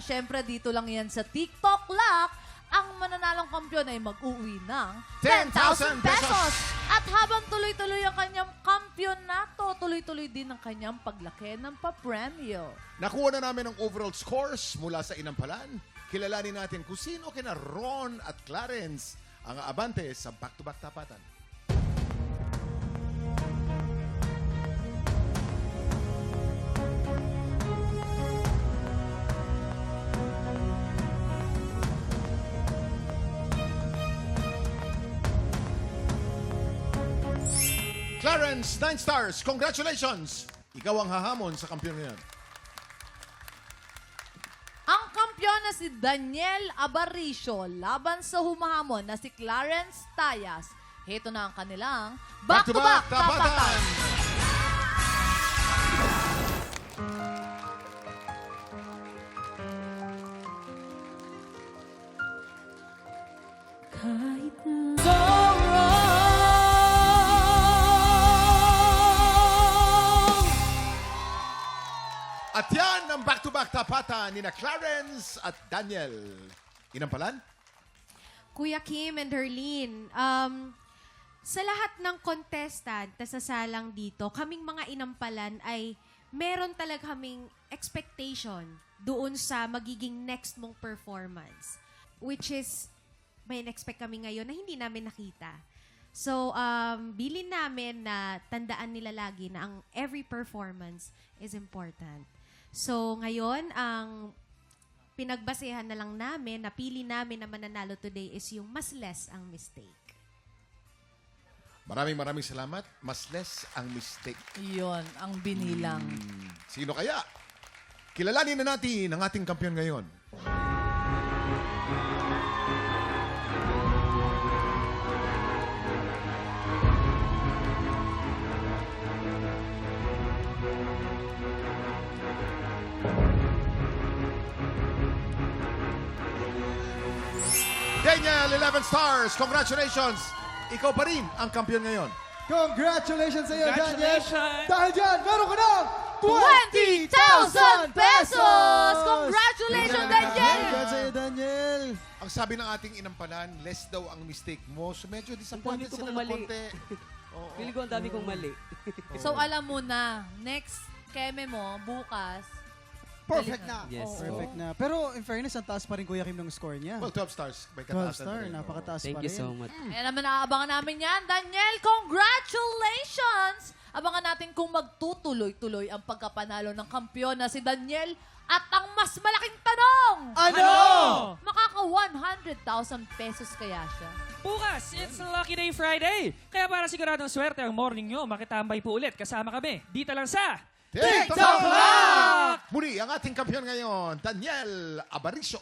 syempre dito lang yan sa TikTok Lock. Ang mananalong kampiyon ay mag-uwi ng 10,000 pesos. At habang tuloy-tuloy ang kanyang kampyonato, tuloy-tuloy din ang kanyang paglaki ng papremyo. Nakuha na namin ang overall scores mula sa inampalan. Kilalanin natin kung sino kina Ron at Clarence ang abante sa back-to-back tapatan. Clarence, 9 stars. Congratulations! Ikaw ang hahamon sa kampiyon ngayon. Ang kampiyon na si Daniel Abaricio laban sa humahamon na si Clarence Tayas. Heto na ang kanilang back-to-back tapatan. Kahit na At yan ang back-to-back tapatan ni na Clarence at Daniel. Inampalan? Kuya Kim and Herlene, sa lahat ng contestant na sasalang dito, kaming mga inampalan ay meron talaga kaming expectation doon sa magiging next mong performance. Which is, may expect kami ngayon na hindi namin nakita. So, bilin namin na tandaan nila lagi na ang every performance is important. So, ngayon, ang pinagbasehan na lang namin, napili namin na mananalo today is yung mas less ang mistake. Maraming salamat. Mas less ang mistake. Iyon ang binilang. Sino kaya? Kilalanin na natin ang ating kampiyon ngayon. Daniel, 11 stars. Congratulations. Ikaw pa rin ang kampiyon ngayon. Congratulations sa iyo, Daniel! Congratulations! Dahil dyan, meron ka ng 20,000 pesos! Congratulations, Daniel! Congrats sa iyo, Daniel! Ang sabi ng ating inampalan, less daw ang mistake mo. So medyo disappointed Ang dami ko sila pong ng mali. konti. Oo. Pili ko ang dami kong mali. So, alam mo na, next keme mo, bukas, Perfect na. Yes. Perfect na. Pero in fairness, ang taas pa rin Kuya Kim ng score niya. Well, 12 stars. May 12 kataasan star, rin. napakataas Thank pa you rin. so much. Kaya naman naaabangan namin yan. Daniel, congratulations! Abangan natin kung magtutuloy-tuloy ang pagkapanalo ng kampiyon na si Daniel. At ang mas malaking tanong! Ano? Makaka 100,000 pesos kaya siya. Bukas, it's Lucky Day Friday. Kaya para siguradong swerte ang morning nyo, makitambay po ulit. Kasama kami, dito lang sa... TikTok Lock! Muli, ang ating kampiyon ngayon, Daniel Abaricio.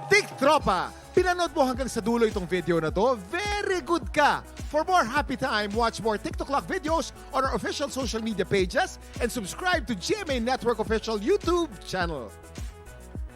Tik Tropa! Pinanood mo hanggang sa dulo itong video na to? Very good ka! For more happy time, watch more TikTok Lock videos on our official social media pages and subscribe to GMA Network official YouTube channel.